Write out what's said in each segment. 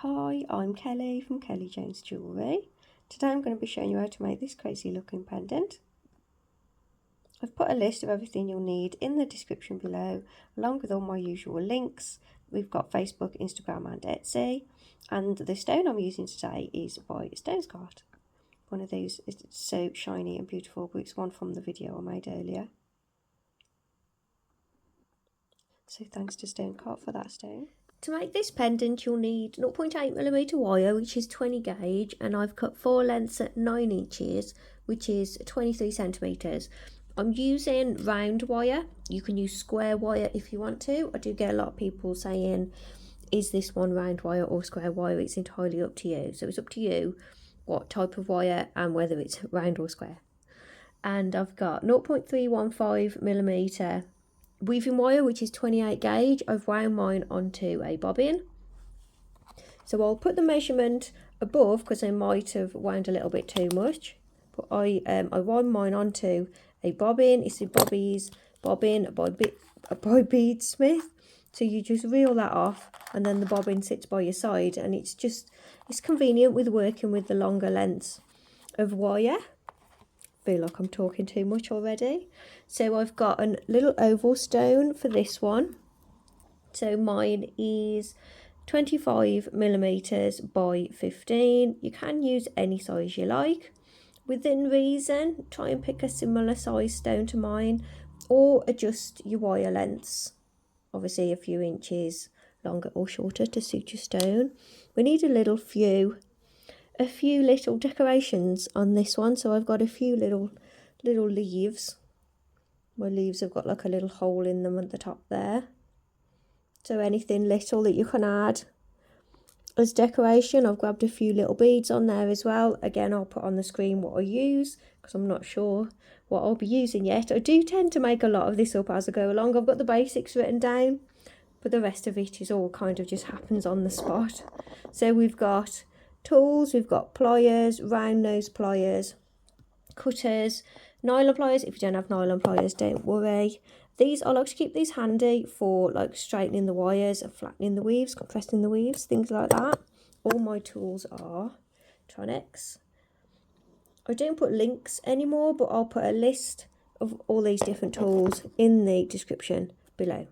Hi, I'm Kelly from Kelly Jones Jewellery. Today I'm going to be showing you how to make this crazy looking pendant. I've put a list of everything you'll need in the description below, along with all my usual links. We've got Facebook, Instagram and Etsy, and the stone I'm using today is by Stone's Cart. One of these is so shiny and beautiful, but it's one from the video I made earlier. So thanks to Stone Cart for that stone. To make this pendant you'll need 0.8mm wire, which is 20 gauge, and I've cut 4 lengths at 9 inches, which is 23 centimetres. I'm using round wire. You can use square wire if you want to. I do get a lot of people saying, is this one round wire or square wire? It's entirely up to you. So it's up to you what type of wire and whether it's round or square. And I've got 0.315mm weaving wire, which is 28 gauge. I've wound mine onto a bobbin. So I'll put the measurement above because I might have wound a little bit too much. But I wound mine onto a bobbin. It's a Bobeeze bobbin by Beadsmith. So you just reel that off and then the bobbin sits by your side, and it's convenient with working with the longer lengths of wire. Feel like I'm talking too much already. So I've got a little oval stone for this one. So mine is 25mm by 15. You can use any size you like. Within reason, try and pick a similar size stone to mine, or adjust your wire lengths, obviously a few inches longer or shorter to suit your stone. We need a few little decorations on this one. So I've got a few little leaves. My leaves have got like a little hole in them at the top there. So anything little that you can add as decoration. I've grabbed a few little beads on there as well. Again, I'll put on the screen what I use because I'm not sure what I'll be using yet. I do tend to make a lot of this up as I go along. I've got the basics written down, but the rest of it is all kind of just happens on the spot. So we've got tools, we've got pliers, round nose pliers, cutters, nylon pliers. If you don't have nylon pliers, don't worry. I like to keep these handy for like straightening the wires and flattening the weaves, compressing the weaves, things like that. All my tools are Tronex. I don't put links anymore, but I'll put a list of all these different tools in the description below.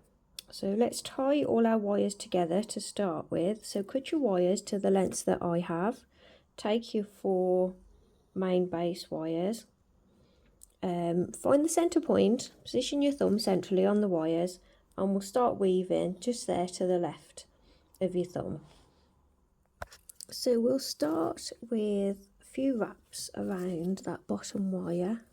So let's tie all our wires together to start with. So cut your wires to the lengths that I have. Take your 4 main base wires. Find the centre point, position your thumb centrally on the wires, and we'll start weaving just there to the left of your thumb. So we'll start with a few wraps around that bottom wire.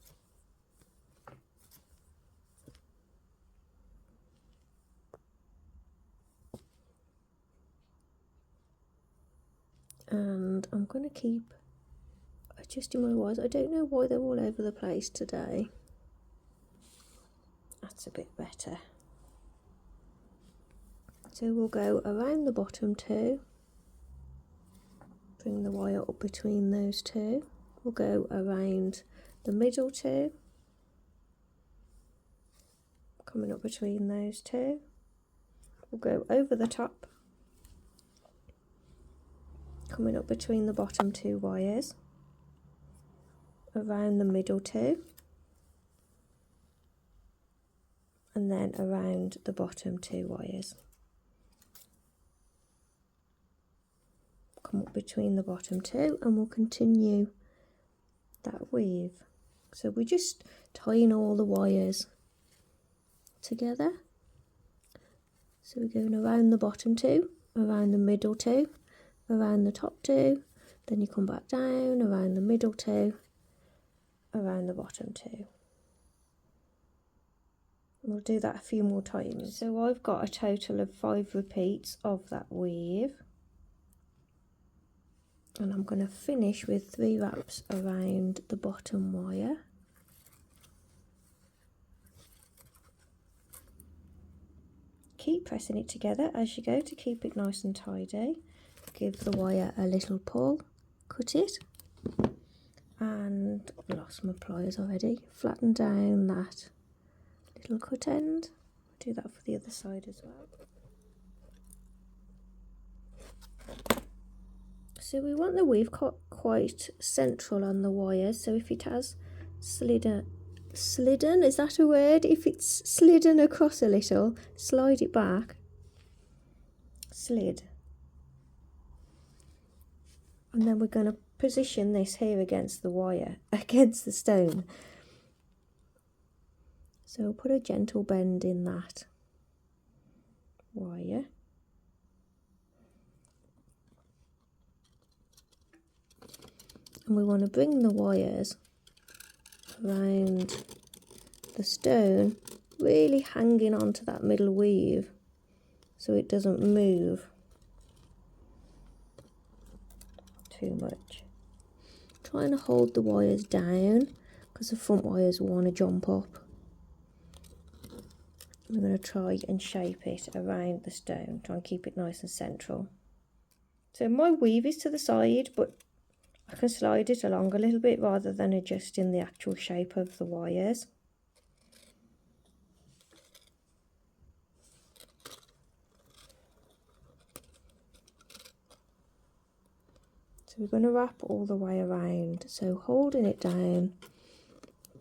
And I'm going to keep adjusting my wires. I don't know why they're all over the place today. That's a bit better. So we'll go around the bottom 2. Bring the wire up between those 2. We'll go around the middle 2. Coming up between those 2. We'll go over the top. Coming up between the bottom 2 wires, around the middle 2, and then around the bottom 2 wires. Come up between the bottom 2 and we'll continue that weave. So we're just tying all the wires together. So we're going around the bottom 2, around the middle 2, around the top 2, then you come back down, around the middle 2, around the bottom 2. We'll do that a few more times. So I've got a total of 5 repeats of that weave, and I'm going to finish with 3 wraps around the bottom wire. Keep pressing it together as you go to keep it nice and tidy. Give the wire a little pull, cut it, and I've lost my pliers already. Flatten down that little cut end. Do that for the other side as well. So we want the weave quite central on the wires, so if it has slidden, is that a word? If it's slidden across a little, slide it back. Slid. And then we're going to position this here against the wire, against the stone. So put a gentle bend in that wire. And we want to bring the wires around the stone, really hanging onto that middle weave so it doesn't move too much. Trying to hold the wires down because the front wires want to jump up. We're going to try and shape it around the stone, try and keep it nice and central. So my weave is to the side, but I can slide it along a little bit rather than adjusting the actual shape of the wires. So we're going to wrap all the way around, so holding it down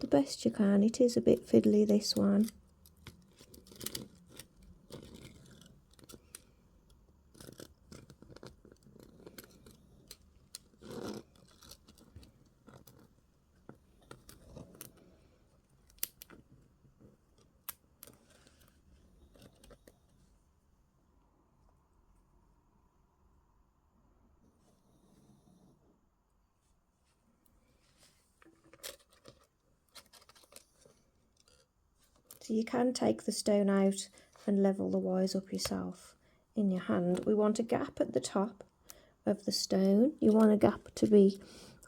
the best you can. It is a bit fiddly, this one. So you can take the stone out and level the wires up yourself in your hand. We want a gap at the top of the stone. You want a gap to be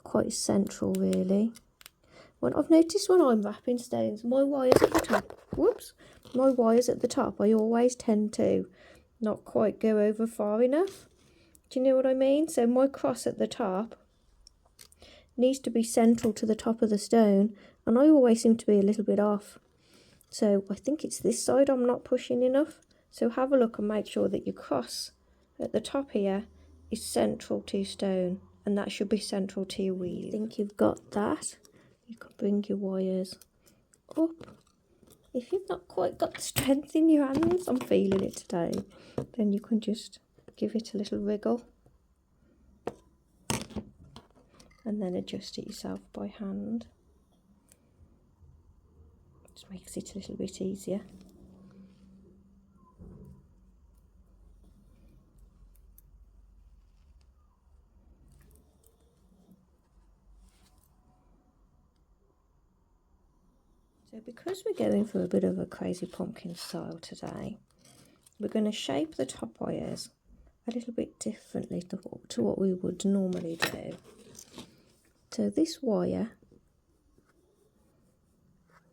quite central, really. What I've noticed when I'm wrapping stones, my wires at the top, my wires at the top, I always tend to not quite go over far enough. Do you know what I mean? So my cross at the top needs to be central to the top of the stone, and I always seem to be a little bit off. So I think it's this side I'm not pushing enough. So have a look and make sure that your cross at the top here is central to stone, and that should be central to your weave. I think you've got that. You can bring your wires up. If you've not quite got the strength in your hands, I'm feeling it today, then you can just give it a little wriggle and then adjust it yourself by hand. Just makes it a little bit easier. So because we're going for a bit of a crazy pumpkin style today, we're going to shape the top wires a little bit differently to what we would normally do. So this wire,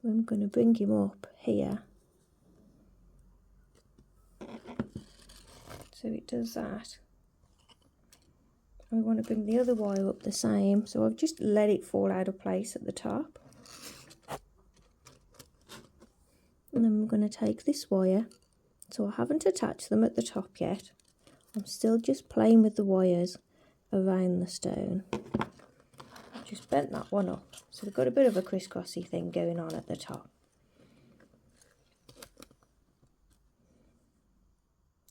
I'm going to bring him up here. So it does that. I want to bring the other wire up the same, so I've just let it fall out of place at the top. And then I'm going to take this wire, so I haven't attached them at the top yet. I'm still just playing with the wires around the stone. I've just bent that one up, so we've got a bit of a crisscrossy thing going on at the top.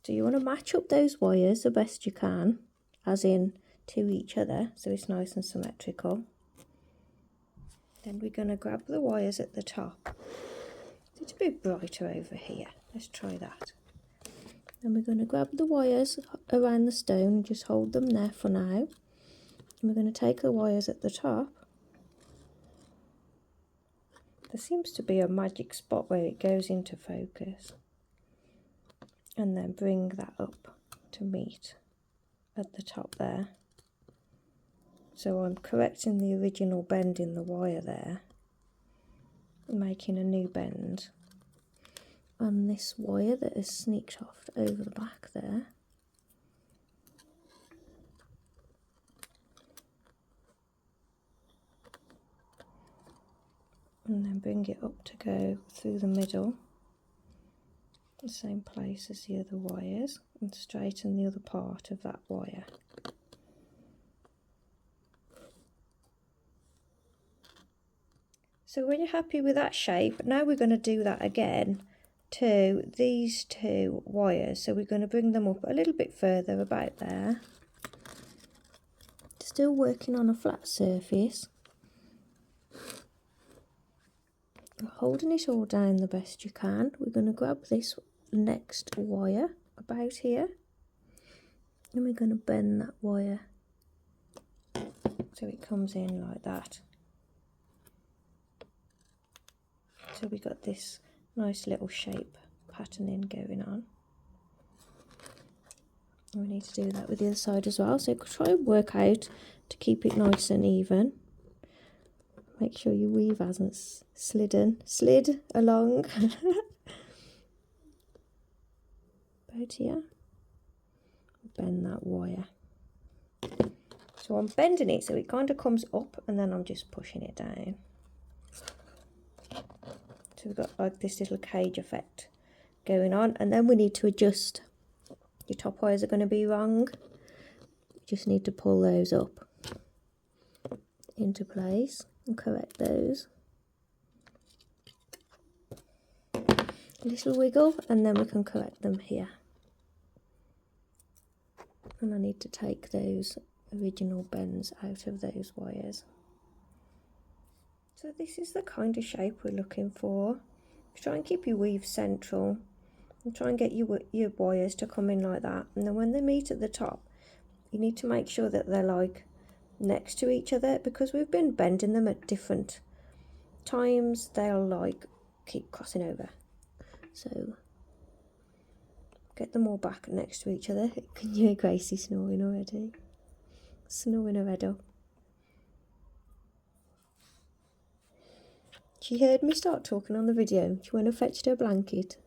So you want to match up those wires the best you can, as in to each other, so it's nice and symmetrical. Then we're going to grab the wires at the top. It's a bit brighter over here. Let's try that. Then we're going to grab the wires around the stone and just hold them there for now. And we're going to take the wires at the top. There seems to be a magic spot where it goes into focus. And then bring that up to meet at the top there. So I'm correcting the original bend in the wire there, making a new bend on this wire that is sneaked off over the back there. And then bring it up to go through the middle, the same place as the other wires, and straighten the other part of that wire. So when you're happy with that shape, now we're going to do that again to these two wires. So we're going to bring them up a little bit further, about there. Still working on a flat surface. Holding it all down the best you can. We're going to grab this next wire about here. And we're going to bend that wire so it comes in like that. So we got this nice little shape patterning going on. And we need to do that with the other side as well. So try and work out to keep it nice and even. Make sure your weave hasn't slid along. About here. Bend that wire. So I'm bending it so it kind of comes up and then I'm just pushing it down. So we've got like this little cage effect going on, and then we need to adjust. Your top wires are going to be wrong. You just need to pull those up into place and correct those. A little wiggle and then we can correct them here. And I need to take those original bends out of those wires. So this is the kind of shape we're looking for. Try and keep your weave central and try and get your wires to come in like that. And then when they meet at the top, you need to make sure that they're like next to each other, because we've been bending them at different times. They'll like keep crossing over. So get them all back next to each other. Can you hear Gracie snoring already? Snoring her head up. She heard me start talking on the video. She went and fetched her blanket.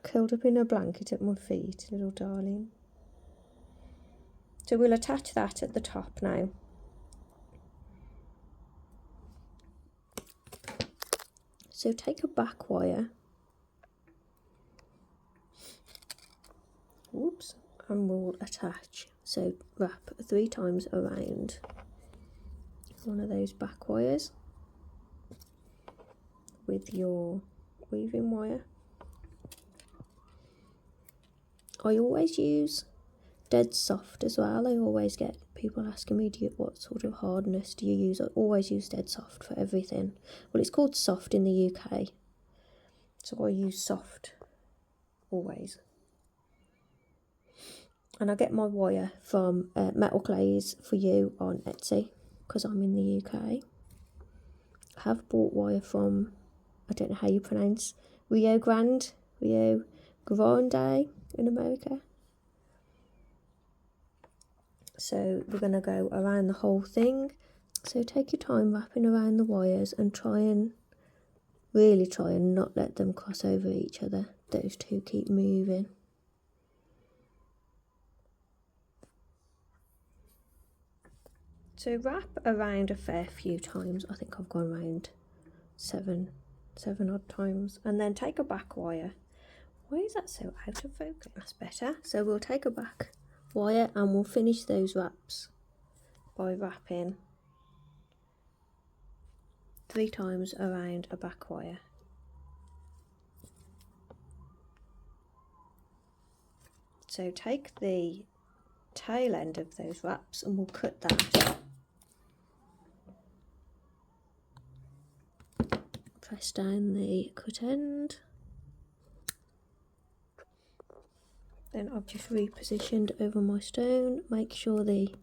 Curled up in her blanket at my feet, little darling. So we'll attach that at the top now. So take a back wire. Whoops. And we'll attach. So wrap 3 times around one of those back wires with your weaving wire. I always use dead soft as well. I always get people asking me, what sort of hardness do you use? I always use dead soft for everything. Well, it's called soft in the UK, so I use soft always. And I get my wire from Metal Clays For You on Etsy, because I'm in the UK. I have bought wire from, I don't know how you pronounce, Rio Grande in America. So we're going to go around the whole thing. So take your time wrapping around the wires and really try and not let them cross over each other. Those two keep moving. So wrap around a fair few times. I think I've gone around seven odd times. And then take a back wire. Why is that so out of focus? That's better. So we'll take a back wire and we'll finish those wraps by wrapping 3 times around a back wire. So take the tail end of those wraps and we'll cut that. Press down the cut end. Then I've just repositioned over my stone. Make sure the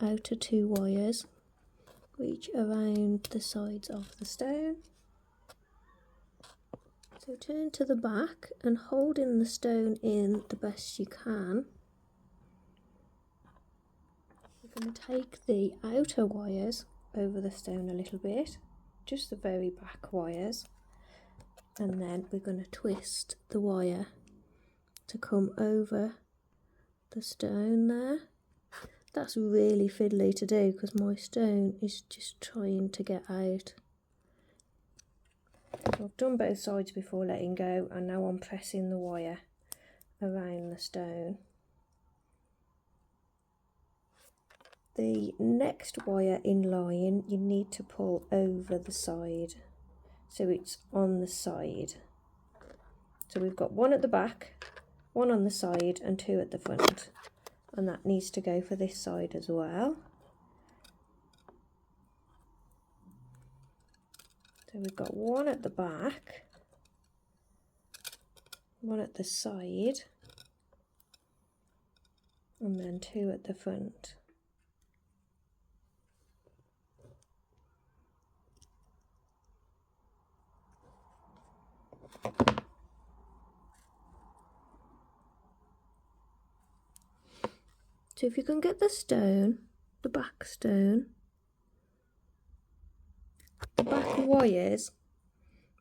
outer 2 wires reach around the sides of the stone. So turn to the back and holding the stone in the best you can. We're going to take the outer wires over the stone a little bit, just the very back wires, and then we're going to twist the wire to come over the stone there. That's really fiddly to do because my stone is just trying to get out. So I've done both sides before letting go, and now I'm pressing the wire around the stone. The next wire in line you need to pull over the side, so it's on the side. So we've got one at the back, one on the side and two at the front, and that needs to go for this side as well. So we've got one at the back, one at the side, and then two at the front. So if you can get the stone, the back stone, the back wires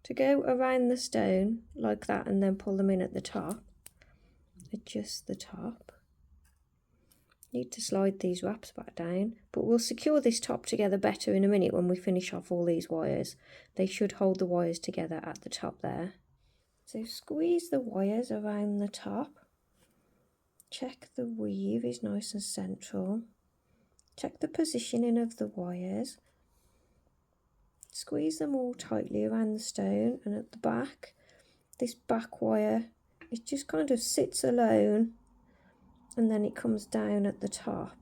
to go around the stone like that and then pull them in at the top, adjust the top. Need to slide these wraps back down, but we'll secure this top together better in a minute when we finish off all these wires. They should hold the wires together at the top there. So squeeze the wires around the top. Check the weave is nice and central. Check the positioning of the wires. Squeeze them all tightly around the stone, and at the back, this back wire, it just kind of sits alone and then it comes down at the top.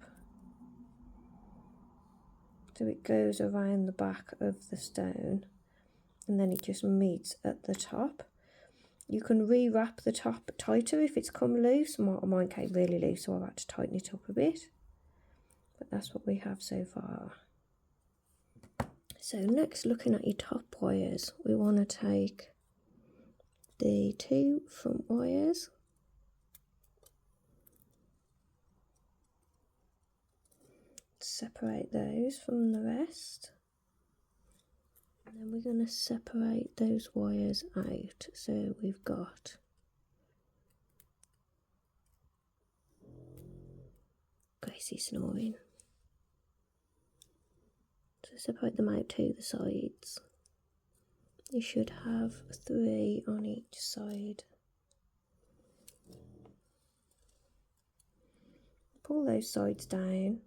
So it goes around the back of the stone and then it just meets at the top. You can re-wrap the top tighter if it's come loose. Mine came really loose, so I've had to tighten it up a bit. But that's what we have so far. So next, looking at your top wires, we want to take the two front wires, separate those from the rest. And then we're going to separate those wires out. So we've got Gracie snoring. So separate them out to the sides. You should have 3 on each side. Pull those sides down.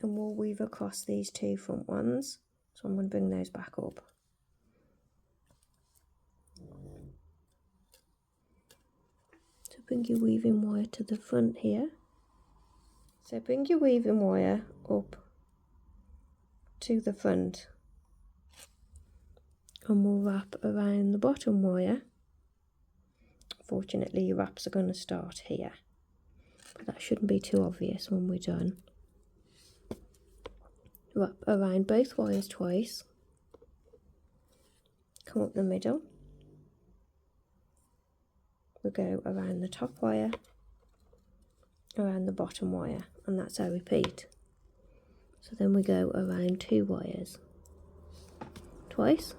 And we'll weave across these two front ones. So I'm going to bring those back up. So bring your weaving wire to the front here. So bring your weaving wire up to the front. And we'll wrap around the bottom wire. Fortunately, your wraps are going to start here. But that shouldn't be too obvious when we're done. Wrap around both wires twice, come up the middle, we'll go around the top wire, around the bottom wire, and that's our repeat. So then we go around 2 wires, twice,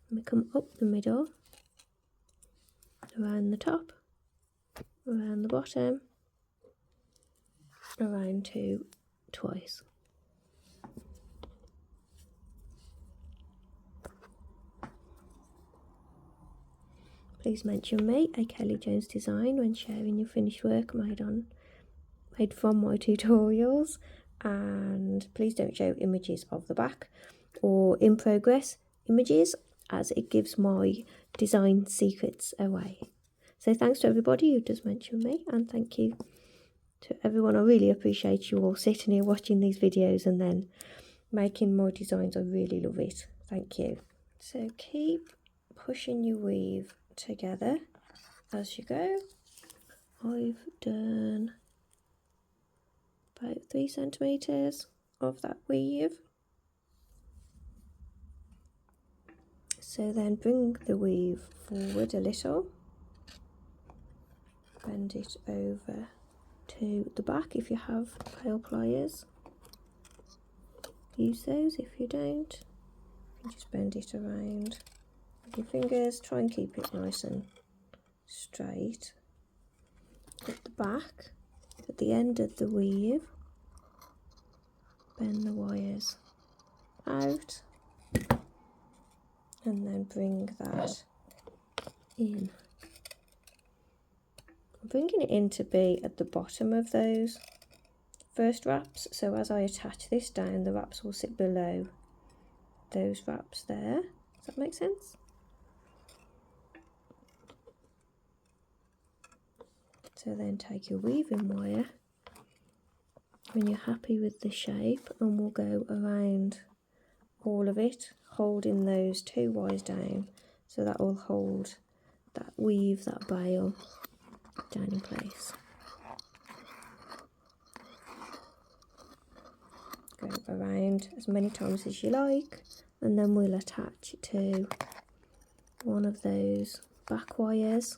and we come up the middle, around the top, around the bottom, around 2 twice. Please mention me, a Kelly Jones Design, when sharing your finished work made from my tutorials, and please don't show images of the back or in progress images, as it gives my design secrets away. So thanks to everybody who does mention me, and thank you to everyone. I really appreciate you all sitting here watching these videos and then making my designs. I really love it. Thank you. So keep pushing your weave together as you go. I've done about 3 centimeters of that weave. So then bring the weave forward a little, bend it over to the back. If you have pale pliers, use those. If you don't, you just bend it around with your fingers. Try and keep it nice and straight. At the back, at the end of the weave, bend the wires out and then bring that in. I'm bringing it in to be at the bottom of those first wraps, so as I attach this down, the wraps will sit below those wraps there. Does that make sense? So then take your weaving wire when you're happy with the shape, and we'll go around all of it, holding those 2 wires down, so that will hold that weave, that bail down in place. Go around as many times as you like, and then we'll attach it to one of those back wires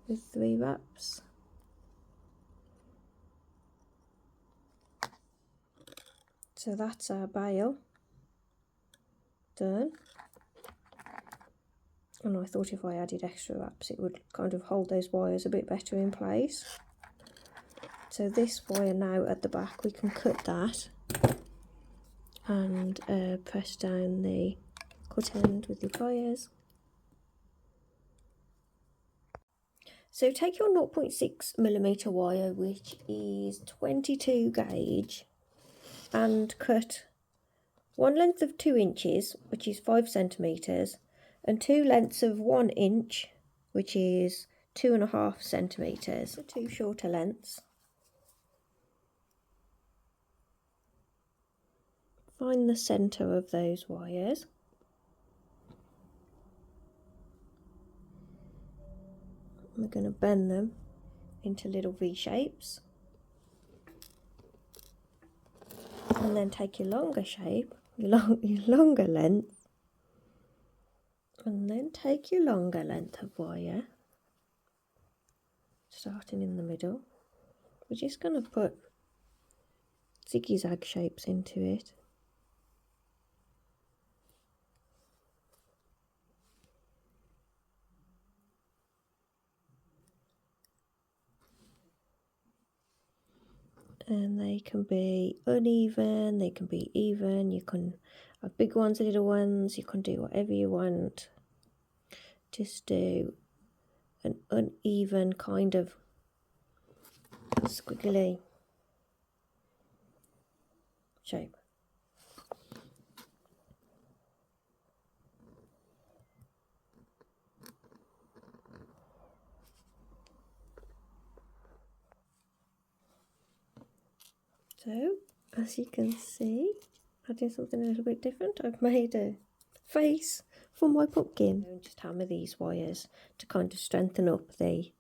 with 3 wraps. So that's our bail done. And I thought if I added extra wraps it would kind of hold those wires a bit better in place. So this wire now at the back, we can cut that and press down the cut end with your pliers. So take your 0.6mm wire, which is 22 gauge, and cut one length of 2 inches, which is 5 centimetres, and 2 lengths of 1 inch, which is 2.5 centimetres, so 2 shorter lengths. Find the centre of those wires. We're going to bend them into little V shapes. And then take your longer shape, your longer length, and then take your longer length of wire, starting in the middle. We're just going to put zigzag shapes into it. And they can be uneven, they can be even, you can have big ones, little ones, you can do whatever you want. Just do an uneven kind of squiggly shape. So, as you can see, I did something a little bit different. I've made a face for my pumpkin. And just hammer these wires to kind of strengthen up the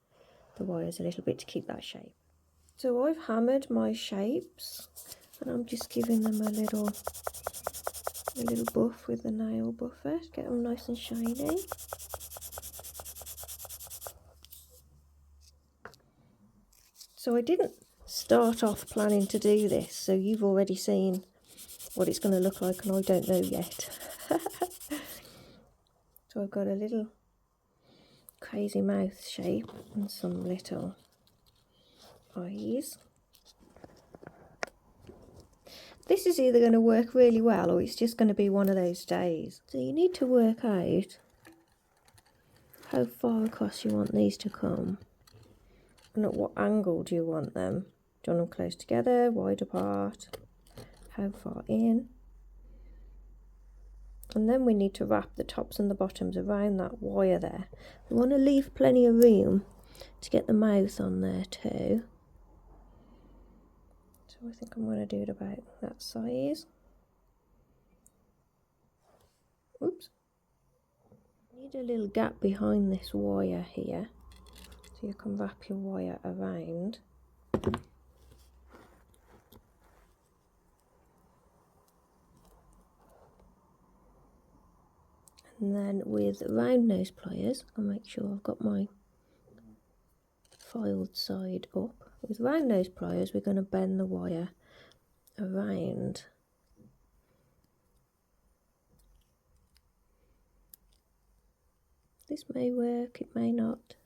wires a little bit to keep that shape. So I've hammered my shapes, and I'm just giving them a little buff with the nail buffer to get them nice and shiny. So I didn't start off planning to do this, so you've already seen what it's going to look like, and I don't know yet. So I've got a little crazy mouth shape and some little eyes. This is either going to work really well or it's just going to be one of those days. So you need to work out how far across you want these to come and at what angle do you want them. Do you want them close together, wide apart, how far in? And then we need to wrap the tops and the bottoms around that wire there. We want to leave plenty of room to get the mouth on there too. So I think I'm going to do it about that size. Oops. Need a little gap behind this wire here, so you can wrap your wire around. And then with round nose pliers, I'll make sure I've got my filed side up. With round nose pliers, we're going to bend the wire around. This may work, it may not.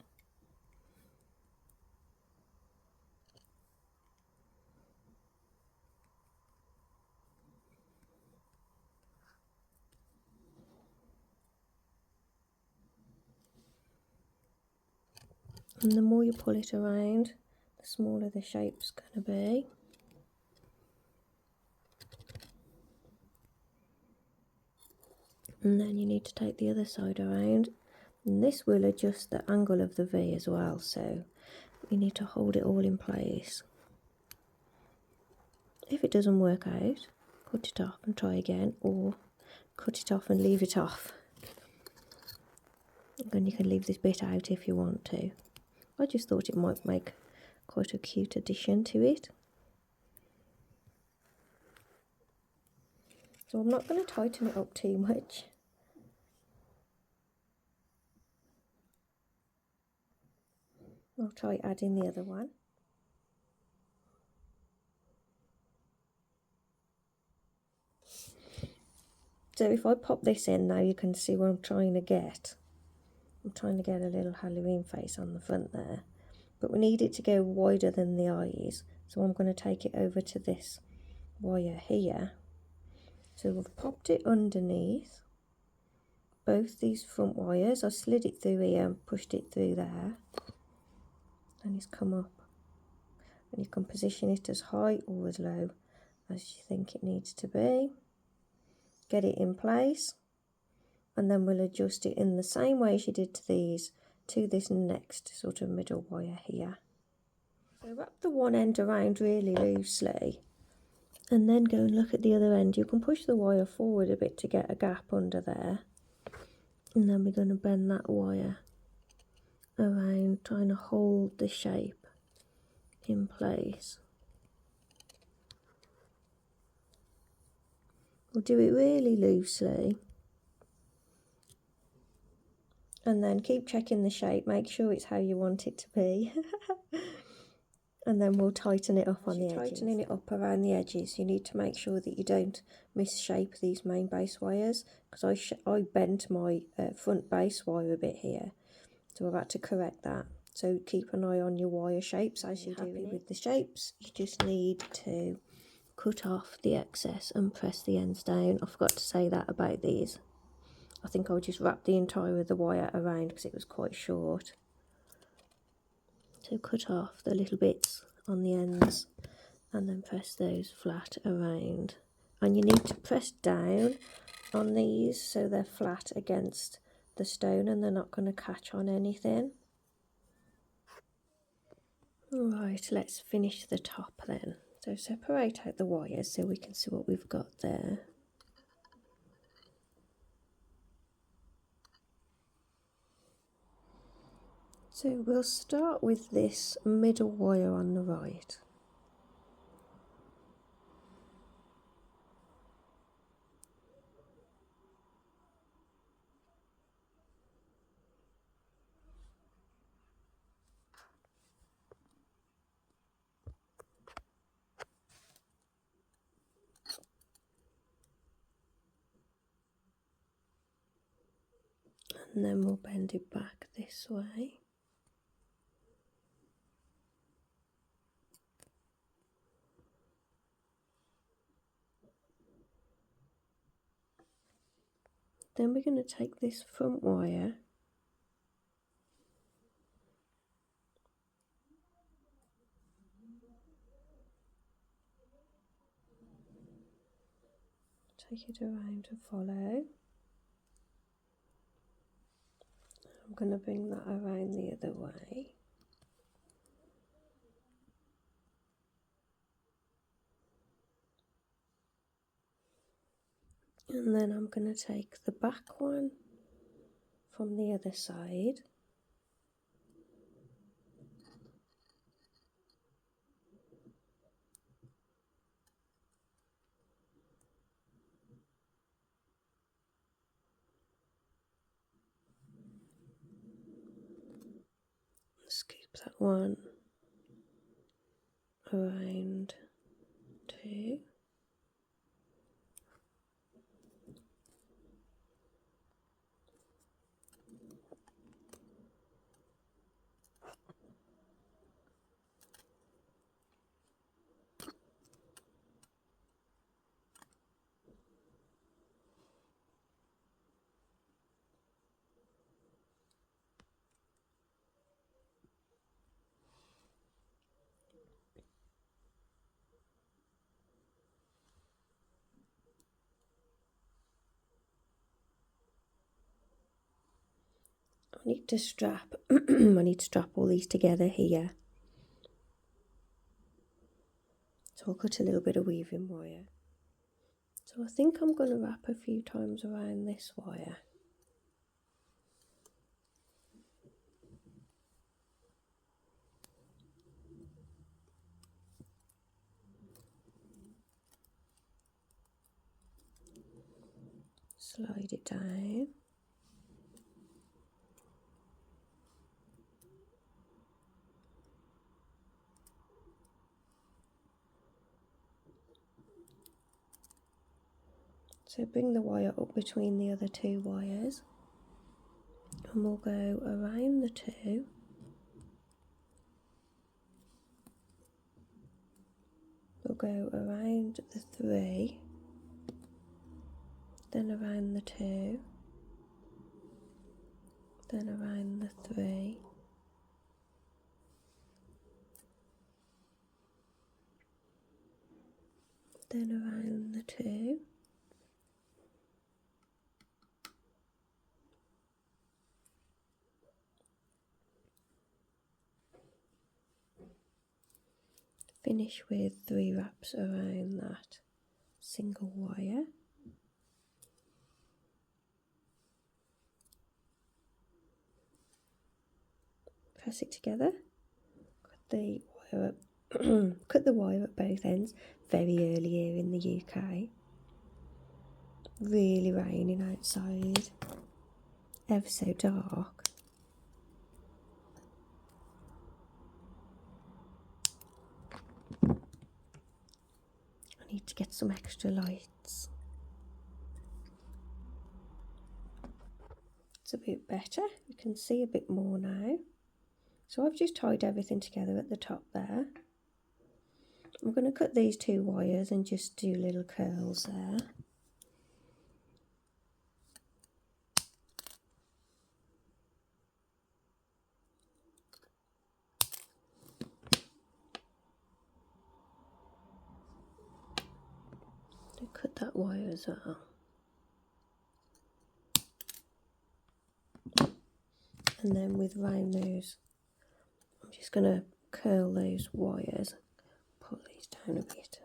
And the more you pull it around, the smaller the shape's going to be. And then you need to take the other side around, and this will adjust the angle of the V as well, so you need to hold it all in place. If it doesn't work out, cut it off and try again, or cut it off and leave it off. And you can leave this bit out if you want to. I just thought it might make quite a cute addition to it. So I'm not going to tighten it up too much. I'll try adding the other one. So if I pop this in now, you can see what I'm trying to get. I'm trying to get a little Halloween face on the front there. But we need it to go wider than the eyes. So I'm going to take it over to this wire here. So we've popped it underneath both these front wires. I slid it through here and pushed it through there. And it's come up. And you can position it as high or as low as you think it needs to be. Get it in place, and then we'll adjust it in the same way as you did to these, to this next sort of middle wire here. So wrap the one end around really loosely, and then go and look at the other end. You can push the wire forward a bit to get a gap under there, and then we're going to bend that wire around, trying to hold the shape in place. We'll do it really loosely, and then keep checking the shape, make sure it's how you want it to be. And then we'll tighten it up on the edges. Tightening it up around the edges, you need to make sure that you don't misshape these main base wires, because I bent my front base wire a bit here, so I've had to correct that. So keep an eye on your wire shapes as you're happy with the shapes. You just need to cut off the excess and press the ends down. I forgot to say that about these. I think I'll just wrap the entire of the wire around because it was quite short. So cut off the little bits on the ends and then press those flat around. And you need to press down on these so they're flat against the stone and they're not going to catch on anything. Alright, let's finish the top then. So separate out the wires so we can see what we've got there. So we'll start with this middle wire on the right. And then we'll bend it back this way. Then we're going to take this front wire take it around to follow. I'm going to bring that around the other way. And then I'm going to take the back one from the other side. Scoop that one around two. need to strap, I need to strap all these together here. So I'll cut a little bit of weaving wire. So I think I'm going to wrap a few times around this wire. Slide it down. So bring the wire up between the other two wires, and we'll go around the two, we'll go around the three, then around the two, then around the three, then around the two, finish with 3 wraps around that single wire. Press it together, cut the wire up, cut the wire at both ends. Very early here in the UK, really raining outside, ever so dark. I need to get some extra lights. It's a bit better, you can see a bit more now. So I've just tied everything together at the top there. I'm going to cut these 2 wires and just do little curls there. Cut that wire as well. And then with round nose, I'm just going to curl those wires, pull these down a bit.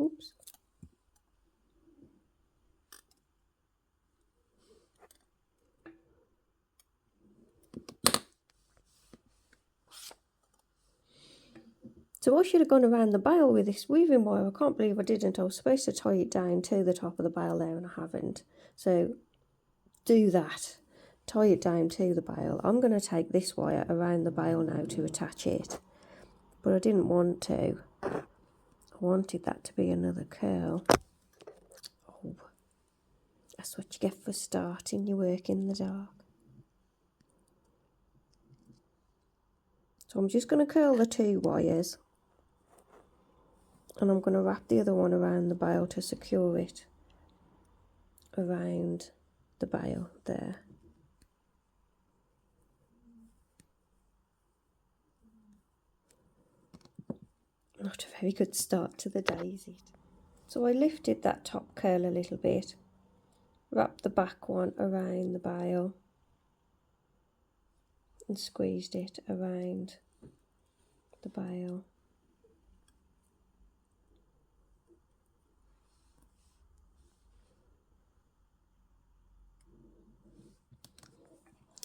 Oops. So I should have gone around the bail with this weaving wire. I can't believe I didn't. I was supposed to tie it down to the top of the bail there and I haven't. So do that. Tie it down to the bail. I'm going to take this wire around the bail now to attach it. But I didn't want to. I wanted that to be another curl. Oh, that's what you get for starting your work in the dark. So I'm just going to curl the 2 wires. And I'm going to wrap the other one around the bail to secure it around the bail there. Not a very good start to the day, is it? So I lifted that top curl a little bit, wrapped the back one around the bail and squeezed it around the bail.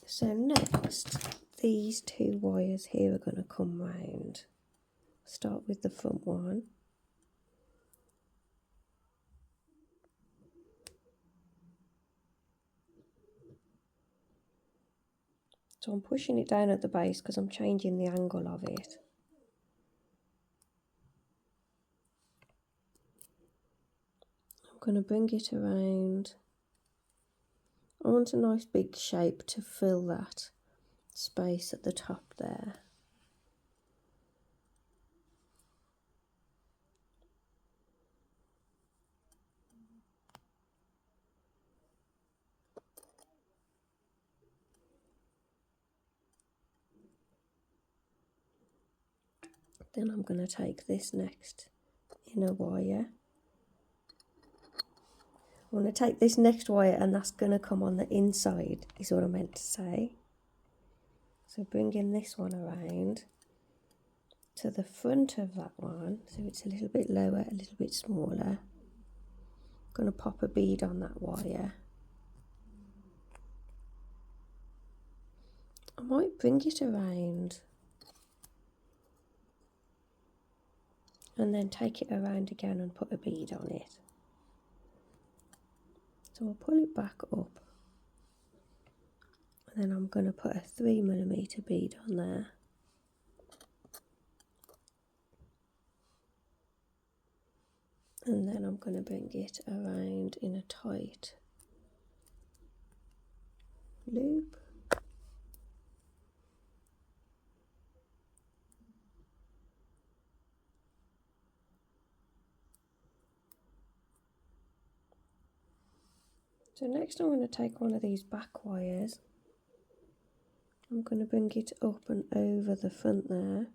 So next, these 2 wires here are going to come round. Start with the front one. So I'm pushing it down at the base because I'm changing the angle of it. I'm going to bring it around. I want a nice big shape to fill that space at the top there. Then I'm going to take this next inner wire. I'm going to take this next wire and that's going to come on the inside, is what I meant to say. So bringing this one around to the front of that one, so it's a little bit lower, a little bit smaller. I'm going to pop a bead on that wire. I might bring it around and then take it around again and put a bead on it. So I'll pull it back up and then I'm going to put a 3mm bead on there. And then I'm going to bring it around in a tight loop. So next I'm going to take one of these back wires. I'm going to bring it up and over the front there.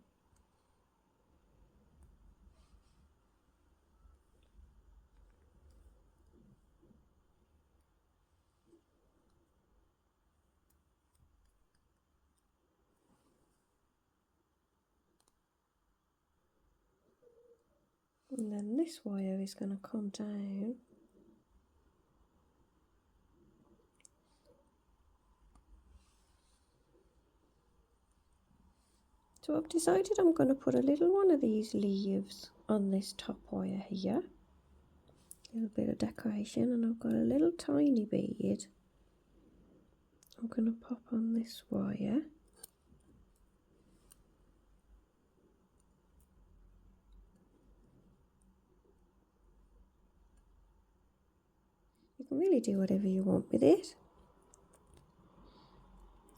And then this wire is going to come down. So I've decided I'm going to put a little one of these leaves on this top wire here. A little bit of decoration, and I've got a little tiny bead I'm going to pop on this wire. You can really do whatever you want with it.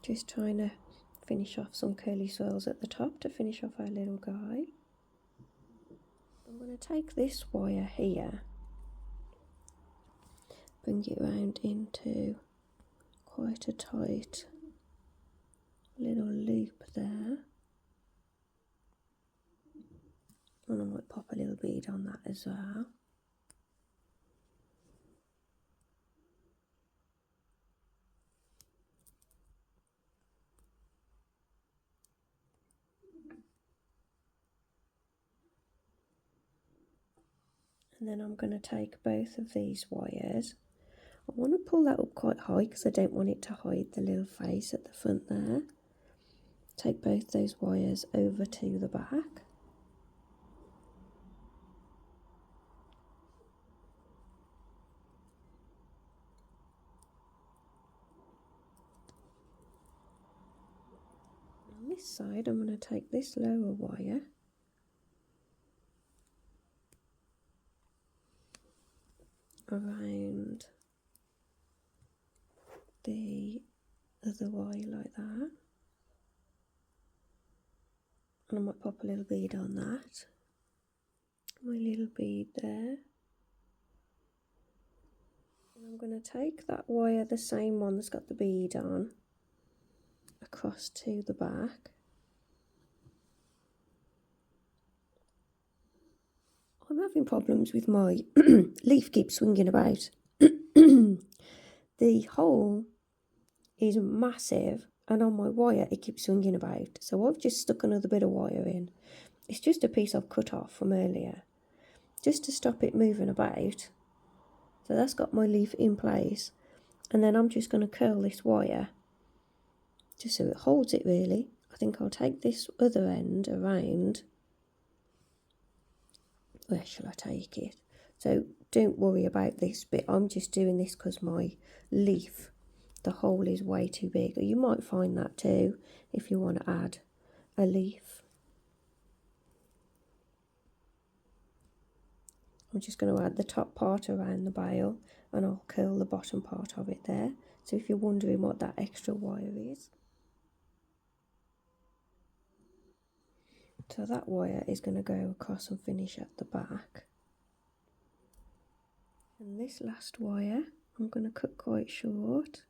Just trying to finish off some curly swirls at the top to finish off our little guy. I'm going to take this wire here, bring it round into quite a tight little loop there. And I might pop a little bead on that as well. And then I'm going to take both of these wires. I want to pull that up quite high because I don't want it to hide the little face at the front there. Take both those wires over to the back. On this side I'm going to take this lower wire around the other wire like that, and I might pop a little bead on that, my little bead there, and I'm going to take that wire, the same one that's got the bead on, across to the back. I'm having problems with my leaf keeps swinging about. The hole is massive and on my wire it keeps swinging about, so I've just stuck another bit of wire in. It's just a piece I've cut off from earlier just to stop it moving about. So that's got my leaf in place, and then I'm just going to curl this wire just so it holds it really. I think I'll take this other end around. Where shall I take it? So don't worry about this bit, I'm just doing this because my leaf, the hole is way too big. You might find that too if you want to add a leaf. I'm just going to add the top part around the bail and I'll curl the bottom part of it there. So if you're wondering what that extra wire is. So that wire is going to go across and finish at the back. And this last wire I'm going to cut quite short.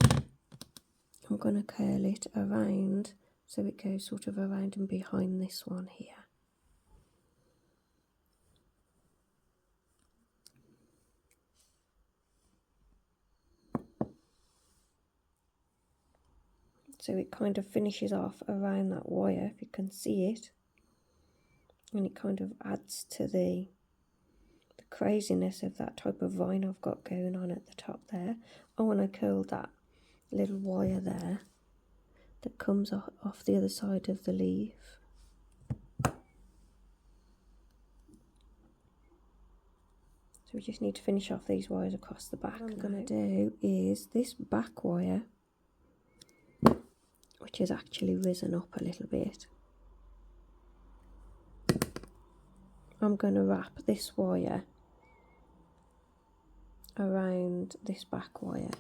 I'm going to curl it around So it goes sort of around and behind this one here. So it kind of finishes off around that wire, if you can see it. And it kind of adds to the craziness of that type of vine I've got going on at the top there. I want to curl that little wire there that comes off the other side of the leaf. So we just need to finish off these wires across the back. What I'm going to do is this back wire, which has actually risen up a little bit, I'm going to wrap this wire around this back wire,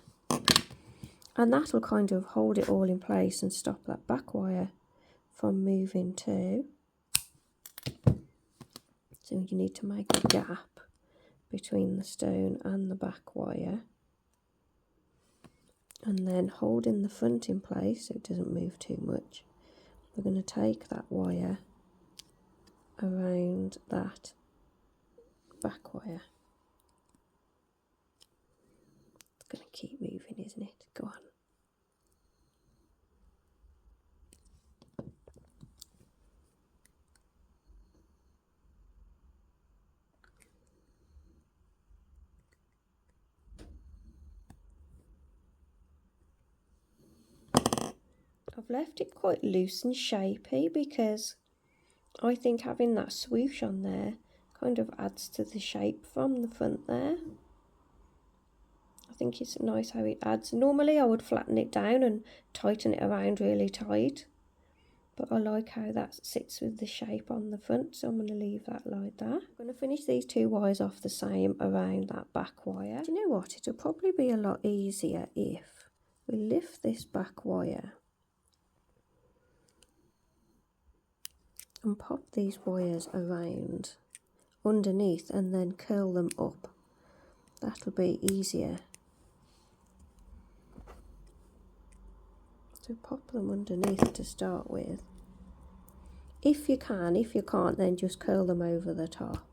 and that will kind of hold it all in place and stop that back wire from moving too. So you need to make a gap between the stone and the back wire, and then holding the front in place so it doesn't move too much, we're going to take that wire around that back wire. It's going to keep moving, isn't it? Go on. I've left it quite loose and shapy because I think having that swoosh on there kind of adds to the shape from the front there. I think it's nice how it adds. Normally I would flatten it down and tighten it around really tight, but I like how that sits with the shape on the front, so I'm going to leave that like that. I'm going to finish these two wires off the same around that back wire. Do you know what? It'll probably be a lot easier if we lift this back wire and pop these wires around underneath and then curl them up. That'll be easier. So pop them underneath to start with. If you can, if you can't, then just curl them over the top.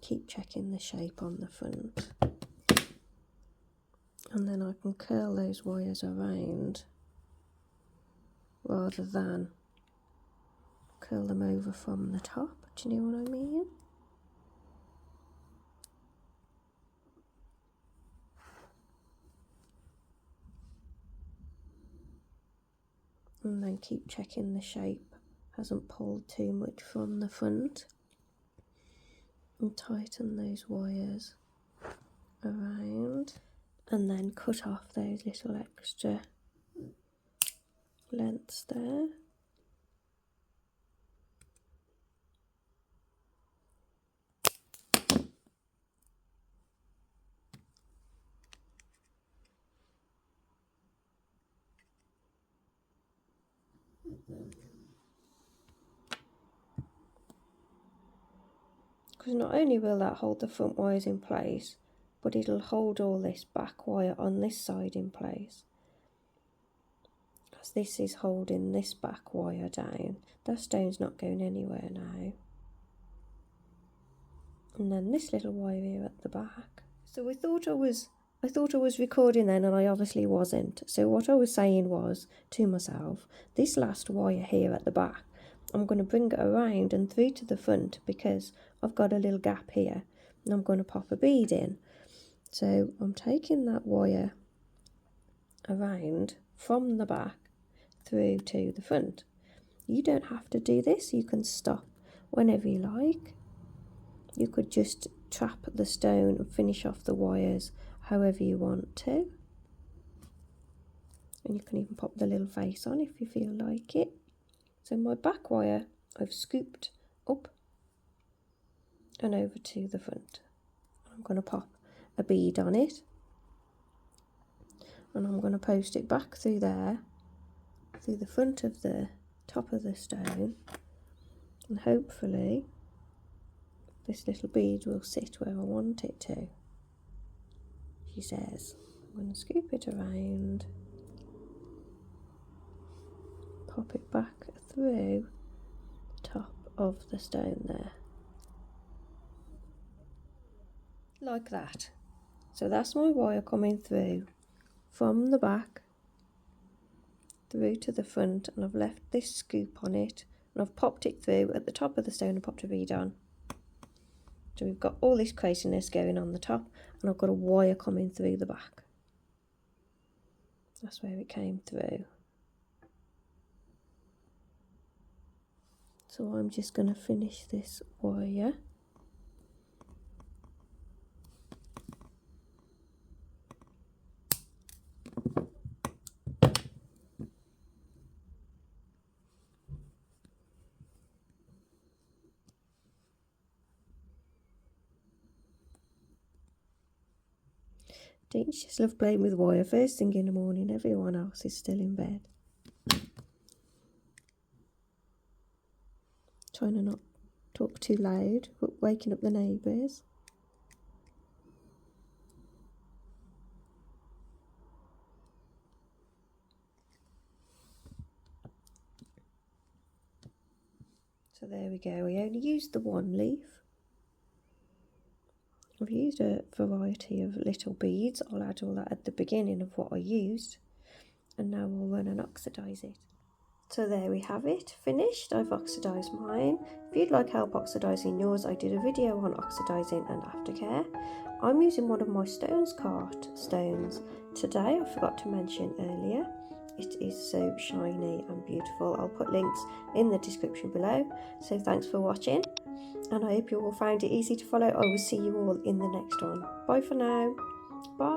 Keep checking the shape on the front, and then I can curl those wires around rather than curl them over from the top. Do you know what I mean? And then keep checking the shape hasn't pulled too much from the front. And tighten those wires around, and then cut off those little extra lengths there. Because not only will that hold the front wires in place, but it'll hold all this back wire on this side in place. As this is holding this back wire down, that stone's not going anywhere now. And then this little wire here at the back. So I thought I was recording then, and I obviously wasn't. So what I was saying was to myself, this last wire here at the back, I'm going to bring it around and through to the front because I've got a little gap here and I'm going to pop a bead in. So I'm taking that wire around from the back through to the front. You don't have to do this, you can stop whenever you like. You could just trap the stone and finish off the wires however you want to. And you can even pop the little face on if you feel like it. So my back wire I've scooped up and over to the front. I'm going to pop a bead on it, and I'm going to post it back through there, through the front of the top of the stone, And hopefully this little bead will sit where I want it to, she says. I'm going to scoop it around, pop it back through the top of the stone there. Like that. So that's my wire coming through from the back through to the front, and I've left this scoop on it, and I've popped it through at the top of the stone and popped a bead on. So we've got all this craziness going on the top, and I've got a wire coming through the back. That's where it came through. So I'm just going to finish this wire. Don't you just love playing with wire first thing in the morning? Everyone else is still in bed. Trying to not talk too loud, but waking up the neighbours. So there we go. I only used the one leaf. I've used a variety of little beads. I'll add all that at the beginning of what I used, and now I'll run and oxidise it. So there we have it, finished. I've oxidised mine. If you'd like help oxidising yours, I did a video on oxidising and aftercare. I'm using one of my stones cart stones today. I forgot to mention earlier. It is so shiny and beautiful. I'll put links in the description below. So thanks for watching, and I hope you all found it easy to follow. I will see you all in the next one. Bye for now. Bye.